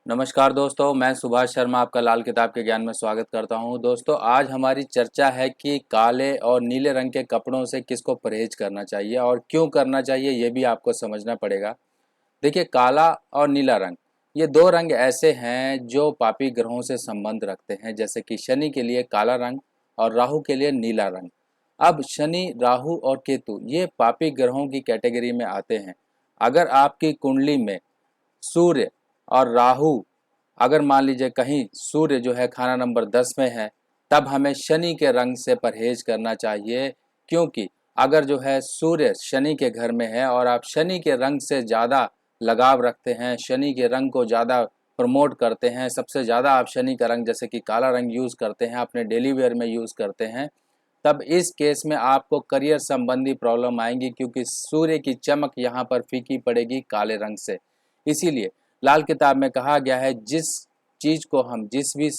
नमस्कार दोस्तों, मैं सुभाष शर्मा आपका लाल किताब के ज्ञान में स्वागत करता हूं। दोस्तों, आज हमारी चर्चा है कि काले और नीले रंग के कपड़ों से किसको परहेज करना चाहिए और क्यों करना चाहिए, ये भी आपको समझना पड़ेगा। देखिए, काला और नीला रंग, ये दो रंग ऐसे हैं जो पापी ग्रहों से संबंध रखते हैं, जैसे कि शनि के लिए काला रंग और राहु के लिए नीला रंग। अब शनि, राहु और केतु ये पापी ग्रहों की कैटेगरी में आते हैं। अगर आपकी कुंडली में सूर्य और राहु, अगर मान लीजिए कहीं सूर्य जो है खाना नंबर 10 में है, तब हमें शनि के रंग से परहेज करना चाहिए। क्योंकि अगर जो है सूर्य शनि के घर में है और आप शनि के रंग से ज़्यादा लगाव रखते हैं, शनि के रंग को ज़्यादा प्रमोट करते हैं, सबसे ज़्यादा आप शनि का रंग जैसे कि काला रंग यूज़ करते हैं, अपने डेली वेयर में यूज़ करते हैं, तब इस केस में आपको करियर संबंधी प्रॉब्लम आएंगी, क्योंकि सूर्य की चमक यहाँ पर फीकी पड़ेगी काले रंग से। इसीलिए लाल किताब में कहा गया है, जिस चीज़ को हम जिस भी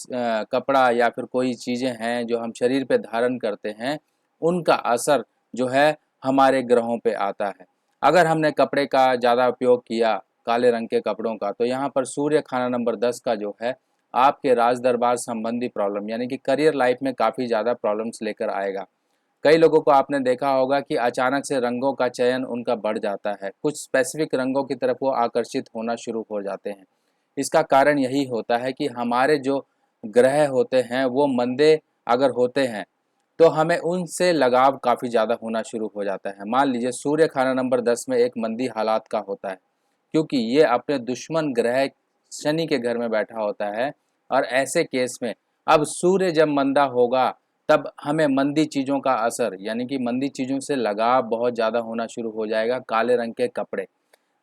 कपड़ा या फिर कोई चीज़ें हैं जो हम शरीर पे धारण करते हैं, उनका असर जो है हमारे ग्रहों पे आता है। अगर हमने कपड़े का ज़्यादा उपयोग किया, काले रंग के कपड़ों का, तो यहाँ पर सूर्य खाना नंबर 10 का जो है आपके राज दरबार संबंधी प्रॉब्लम यानी कि करियर लाइफ में काफ़ी ज़्यादा प्रॉब्लम्स लेकर आएगा। कई लोगों को आपने देखा होगा कि अचानक से रंगों का चयन उनका बढ़ जाता है, कुछ स्पेसिफिक रंगों की तरफ वो आकर्षित होना शुरू हो जाते हैं। इसका कारण यही होता है कि हमारे जो ग्रह होते हैं वो मंदे अगर होते हैं, तो हमें उनसे लगाव काफ़ी ज़्यादा होना शुरू हो जाता है। मान लीजिए सूर्य खाना नंबर 10 में एक मंदी हालात का होता है, क्योंकि ये अपने दुश्मन ग्रह शनि के घर में बैठा होता है। और ऐसे केस में अब सूर्य जब मंदा होगा, तब हमें मंदी चीज़ों का असर यानी कि मंदी चीज़ों से लगाव बहुत ज़्यादा होना शुरू हो जाएगा। काले रंग के कपड़े,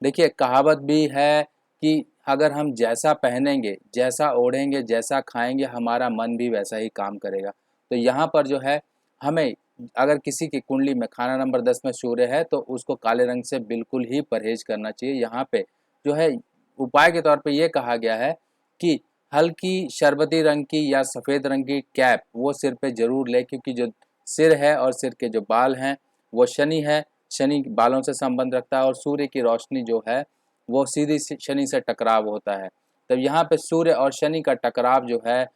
देखिए कहावत भी है कि अगर हम जैसा पहनेंगे, जैसा ओढ़ेंगे, जैसा खाएंगे, हमारा मन भी वैसा ही काम करेगा। तो यहाँ पर जो है हमें, अगर किसी की कुंडली में खाना नंबर 10 में सूर्य है, तो उसको काले रंग से बिल्कुल ही परहेज करना चाहिए। यहाँ पे जो है उपाय के तौर पे ये कहा गया है कि हल्की शरबती रंग की या सफ़ेद रंग की कैप वो सिर पे ज़रूर ले, क्योंकि जो सिर है और सिर के जो बाल हैं वो शनि है, शनि बालों से संबंध रखता है, और सूर्य की रोशनी जो है वो सीधी शनि से टकराव होता है। तब यहाँ पे सूर्य और शनि का टकराव जो है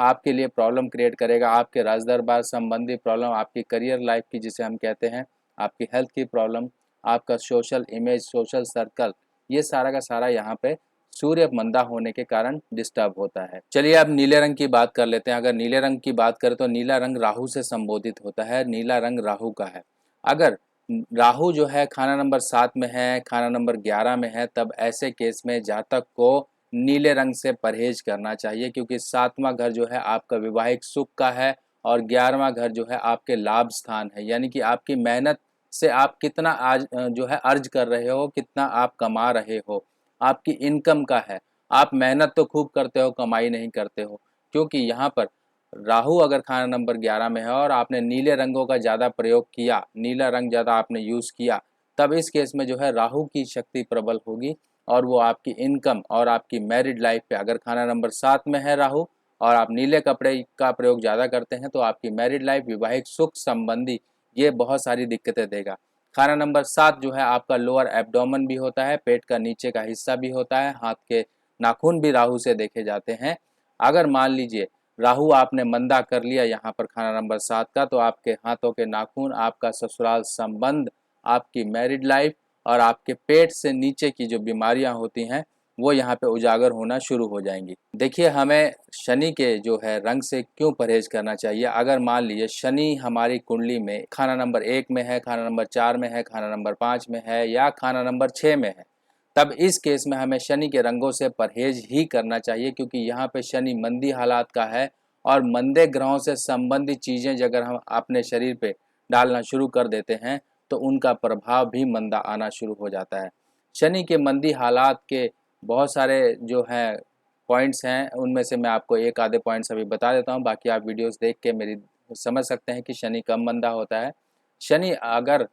आपके लिए प्रॉब्लम क्रिएट करेगा, आपके राज दरबार संबंधी प्रॉब्लम, आपकी करियर लाइफ की जिसे हम कहते हैं, आपकी हेल्थ की प्रॉब्लम, आपका सोशल इमेज, सोशल सर्कल, ये सारा का सारा यहाँ पे सूर्य मंदा होने के कारण डिस्टर्ब होता है। चलिए अब नीले रंग की बात कर लेते हैं। अगर नीले रंग की बात करें तो नीला रंग राहु से संबोधित होता है, नीला रंग राहु का है। अगर राहु जो है खाना नंबर 7 में है, खाना नंबर 11 में है, तब ऐसे केस में जातक को नीले रंग से परहेज करना चाहिए, क्योंकि 7वां घर जो है आपका विवाहिक सुख का है और 11वां घर जो है आपके लाभ स्थान है, यानी कि आपकी मेहनत से आप कितना आज जो है अर्ज कर रहे हो, कितना आप कमा रहे हो, आपकी इनकम का है। आप मेहनत तो खूब करते हो, कमाई नहीं करते हो, क्योंकि यहाँ पर राहु अगर खाना नंबर 11 में है और आपने नीले रंगों का ज़्यादा प्रयोग किया, नीला रंग ज़्यादा आपने यूज़ किया, तब इस केस में जो है राहु की शक्ति प्रबल होगी और वो आपकी इनकम और आपकी मैरिड लाइफ पे, अगर खाना नंबर 7 में है राहु और आप नीले कपड़े का प्रयोग ज़्यादा करते हैं, तो आपकी मैरिड लाइफ, विवाहिक सुख संबंधी ये बहुत सारी दिक्कतें देगा। खाना नंबर 7 जो है आपका लोअर एब्डोमेन भी होता है, पेट का नीचे का हिस्सा भी होता है, हाथ के नाखून भी राहु से देखे जाते हैं। अगर मान लीजिए राहु आपने मंदा कर लिया यहाँ पर खाना नंबर 7 का, तो आपके हाथों के नाखून, आपका ससुराल संबंध, आपकी मैरिड लाइफ और आपके पेट से नीचे की जो बीमारियां होती हैं वो यहाँ पे उजागर होना शुरू हो जाएंगी। देखिए, हमें शनि के जो है रंग से क्यों परहेज करना चाहिए। अगर मान लीजिए शनि हमारी कुंडली में खाना नंबर 1 में है, खाना नंबर 4 में है, खाना नंबर 5 में है या खाना नंबर 6 में है, तब इस केस में हमें शनि के रंगों से परहेज ही करना चाहिए, क्योंकि यहाँ पे शनि मंदी हालात का है और मंदे ग्रहों से संबंधित चीज़ें अगर हम अपने शरीर पे डालना शुरू कर देते हैं, तो उनका प्रभाव भी मंदा आना शुरू हो जाता है। शनि के मंदी हालात के बहुत सारे जो हैं पॉइंट्स हैं, उनमें से मैं आपको एक आधे पॉइंट्स अभी बता देता हूँ, बाकी आप वीडियोस देख के मेरी समझ सकते हैं कि शनि कब मंदा होता है। शनि अगर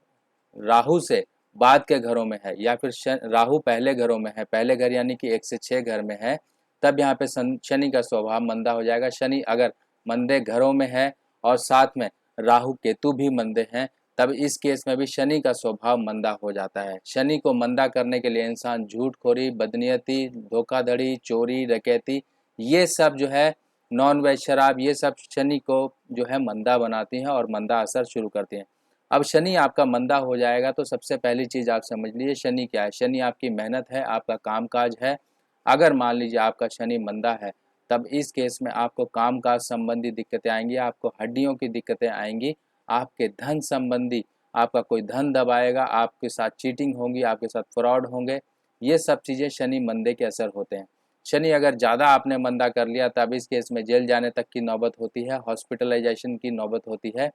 राहु से बाद के घरों में है या फिर राहु पहले घरों में है, पहले घर यानी कि 1 से 6 घर में है, तब यहाँ पे शनि का स्वभाव मंदा हो जाएगा। शनि अगर मंदे घरों में है और साथ में राहु केतु भी मंदे हैं, तब इस केस में भी शनि का स्वभाव मंदा हो जाता है। शनि को मंदा करने के लिए इंसान झूठखोरी, बदनीयती, धोखाधड़ी, चोरी, डकैती, ये सब जो है नॉन वेज, शराब, ये सब शनि को जो है मंदा बनाती हैं और मंदा असर शुरू करती हैं। अब शनि आपका मंदा हो जाएगा तो सबसे पहली चीज़ आप समझ लीजिए शनि क्या है। शनि आपकी मेहनत है, आपका कामकाज है। अगर मान लीजिए आपका शनि मंदा है तब इस केस में आपको कामकाज संबंधी दिक्कतें आएंगी, आपको हड्डियों की दिक्कतें आएंगी, आपके धन संबंधी, आपका कोई धन दबाएगा, आपके साथ चीटिंग होगी, आपके साथ फ्रॉड होंगे। ये सब चीज़ें शनि मंदे के असर होते हैं। शनि अगर ज़्यादा आपने मंदा कर लिया तब इस केस में जेल जाने तक की नौबत होती है, हॉस्पिटलाइजेशन की नौबत होती है।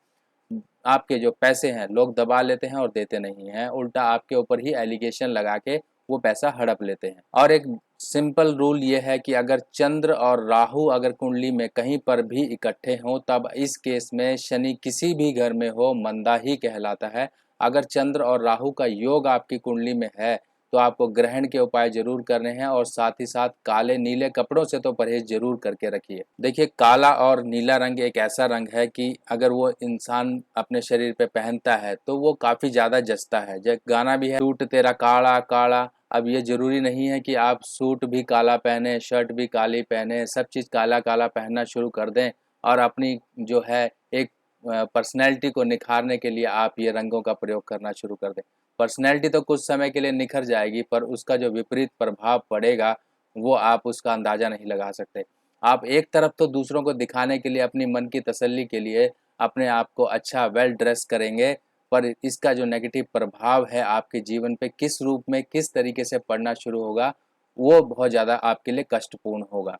आपके जो पैसे हैं लोग दबा लेते हैं और देते नहीं हैं, उल्टा आपके ऊपर ही एलिगेशन लगा के वो पैसा हड़प लेते हैं। और एक सिंपल रूल ये है कि अगर चंद्र और राहु अगर कुंडली में कहीं पर भी इकट्ठे हों तब इस केस में शनि किसी भी घर में हो मंदा ही कहलाता है। अगर चंद्र और राहु का योग आपकी कुंडली में है तो आपको ग्रहण के उपाय जरूर करने हैं और साथ ही साथ काले नीले कपड़ों से तो परहेज जरूर करके रखिए। देखिए, काला और नीला रंग एक ऐसा रंग है कि अगर वो इंसान अपने शरीर पे पहनता है तो वो काफ़ी ज़्यादा जचता है। जब गाना भी है, सूट तेरा काला काला। अब ये ज़रूरी नहीं है कि आप सूट भी काला पहने, शर्ट भी काली पहने, सब चीज़ काला काला पहनना शुरू कर दें और अपनी जो है एक पर्सनैलिटी को निखारने के लिए आप ये रंगों का प्रयोग करना शुरू कर दें। पर्सनैलिटी तो कुछ समय के लिए निखर जाएगी पर उसका जो विपरीत प्रभाव पड़ेगा वो आप उसका अंदाज़ा नहीं लगा सकते। आप एक तरफ तो दूसरों को दिखाने के लिए, अपनी मन की तसल्ली के लिए अपने आप को अच्छा वेल ड्रेस करेंगे, पर इसका जो नेगेटिव प्रभाव है आपके जीवन पे किस रूप में, किस तरीके से पड़ना शुरू होगा, वो बहुत ज़्यादा आपके लिए कष्टपूर्ण होगा।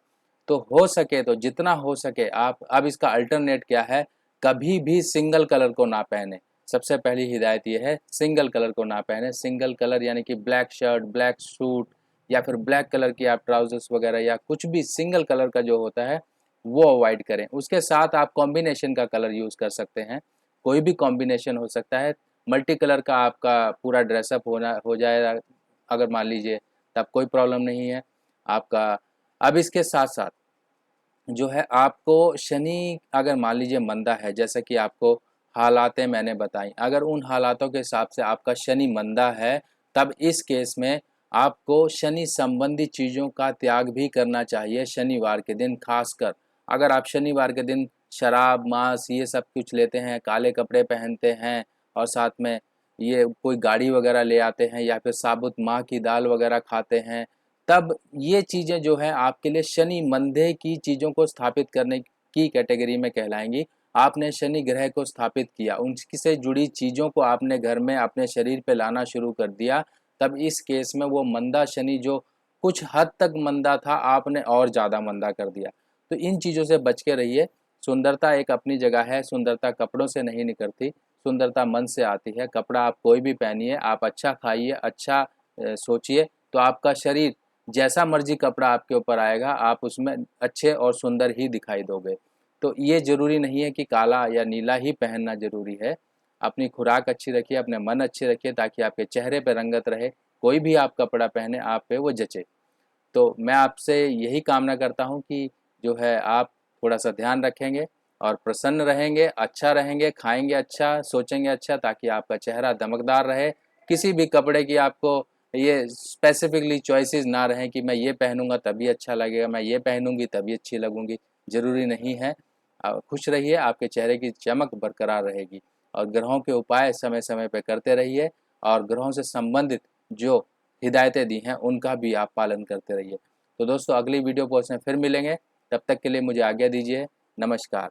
तो हो सके तो जितना हो सके आप, अब इसका अल्टरनेट क्या है, कभी भी सिंगल कलर को ना पहने। सबसे पहली हिदायत ये है, सिंगल कलर को ना पहने। सिंगल कलर यानी कि ब्लैक शर्ट, ब्लैक सूट या फिर ब्लैक कलर की आप ट्राउजर्स वगैरह या कुछ भी सिंगल कलर का जो होता है वो अवॉइड करें। उसके साथ आप कॉम्बिनेशन का कलर यूज़ कर सकते हैं, कोई भी कॉम्बिनेशन हो सकता है। मल्टी कलर का आपका पूरा ड्रेसअप हो जाए अगर मान लीजिए, तब कोई प्रॉब्लम नहीं है आपका। अब इसके साथ साथ जो है आपको शनि अगर मान लीजिए मंदा है, जैसा कि आपको हालातें मैंने बताई, अगर उन हालातों के हिसाब से आपका शनि मंदा है तब इस केस में आपको शनि संबंधी चीज़ों का त्याग भी करना चाहिए शनिवार के दिन। खासकर अगर आप शनिवार के दिन शराब, मांस ये सब कुछ लेते हैं, काले कपड़े पहनते हैं और साथ में ये कोई गाड़ी वगैरह ले आते हैं या फिर साबुत माह की दाल वगैरह खाते हैं, तब ये चीज़ें जो है आपके लिए शनि मंदे की चीज़ों को स्थापित करने की कैटेगरी में कहलाएंगी। आपने शनि ग्रह को स्थापित किया, उनसे जुड़ी चीज़ों को आपने घर में अपने शरीर पे लाना शुरू कर दिया, तब इस केस में वो मंदा शनि जो कुछ हद तक मंदा था आपने और ज़्यादा मंदा कर दिया। तो इन चीज़ों से बच के रहिए। सुंदरता एक अपनी जगह है, सुंदरता कपड़ों से नहीं निकलती, सुंदरता मन से आती है। कपड़ा आप कोई भी पहनिए, आप अच्छा खाइए, अच्छा सोचिए, तो आपका शरीर जैसा मर्जी कपड़ा आपके ऊपर आएगा आप उसमें अच्छे और सुंदर ही दिखाई दोगे। तो ये ज़रूरी नहीं है कि काला या नीला ही पहनना ज़रूरी है। अपनी खुराक अच्छी रखिए, अपने मन अच्छे रखिए ताकि आपके चेहरे पे रंगत रहे, कोई भी आप कपड़ा पहने आप पे वो जचे। तो मैं आपसे यही कामना करता हूँ कि जो है आप थोड़ा सा ध्यान रखेंगे और प्रसन्न रहेंगे, अच्छा रहेंगे, खाएंगे अच्छा, सोचेंगे अच्छा, ताकि आपका चेहरा दमकदार रहे। किसी भी कपड़े की आपको ये स्पेसिफिकली चॉइसेस ना रहें कि मैं ये पहनूंगा तभी अच्छा लगेगा, मैं ये पहनूंगी तभी अच्छी लगूंगी, ज़रूरी नहीं है। खुश रहिए, आपके चेहरे की चमक बरकरार रहेगी। और ग्रहों के उपाय समय समय पर करते रहिए और ग्रहों से संबंधित जो हिदायतें दी हैं उनका भी आप पालन करते रहिए। तो दोस्तों, अगली वीडियो पोस्ट में फिर मिलेंगे, तब तक के लिए मुझे आज्ञा दीजिए। नमस्कार।